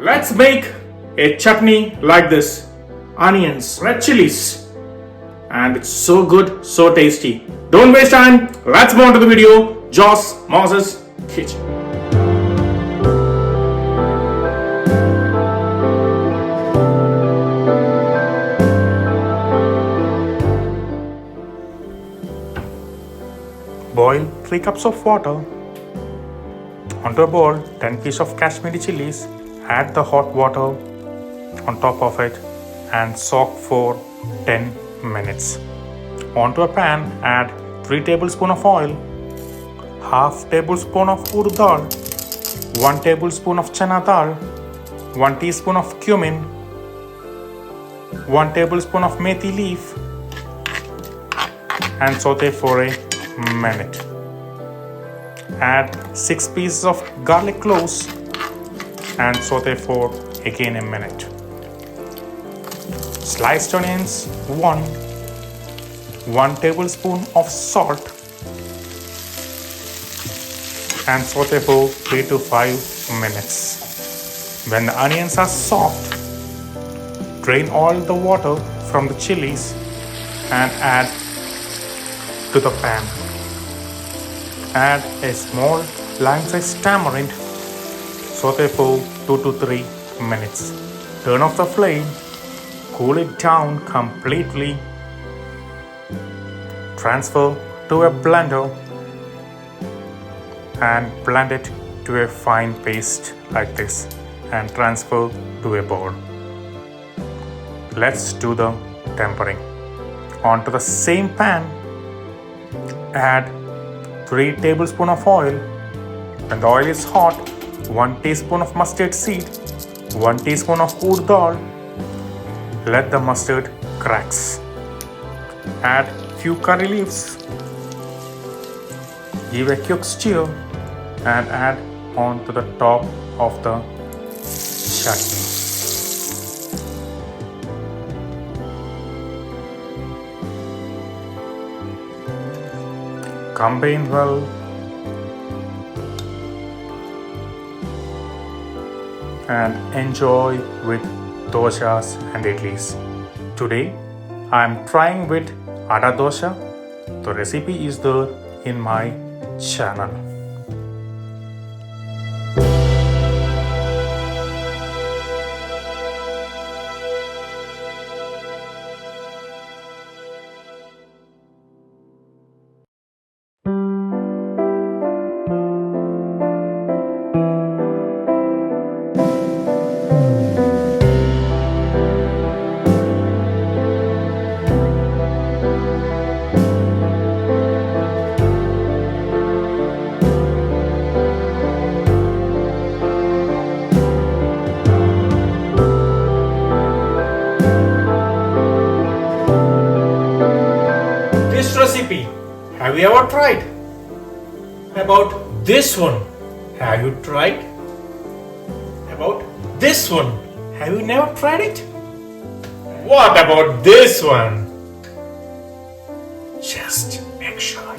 Let's make a chutney like this. Onions, red chilies, and it's so good, so tasty. Don't waste time. Let's move on to the video. Joss Moses Kitchen. Boil 3 cups of water. Onto a bowl, 10 pieces of Kashmiri chilies. Add the hot water on top of it and soak for 10 minutes. Onto a pan, add 3 tablespoons of oil, half tablespoon of urd dal, 1 tablespoon of chana dal, 1 teaspoon of cumin, 1 tablespoon of methi leaf, and saute for a minute. Add 6 pieces of garlic cloves and saute for again a minute. Sliced onions 1 tablespoon of salt and saute for 3 to 5 minutes. When the onions are soft, drain all the water from the chilies and add to the pan. Add a small lime-sized tamarind. Saute for 2 to 3 minutes. Turn off the flame. Cool it down completely. Transfer to a blender and blend it to a fine paste like this and transfer to a bowl. Let's do the tempering. Onto the same pan, add 3 tablespoons of oil. When the oil is hot, 1 teaspoon of mustard seed, 1 teaspoon of urd dal. Let the mustard cracks. Add few curry leaves. Give a quick stir and add on to the top of the chutney. Combine well. And enjoy with dosas and idlis. Today I am trying with atta dosa. The recipe is there in my channel. Recipe, have you ever tried? About this one, have you tried? About this one, have you never tried it? What about this one? Just make sure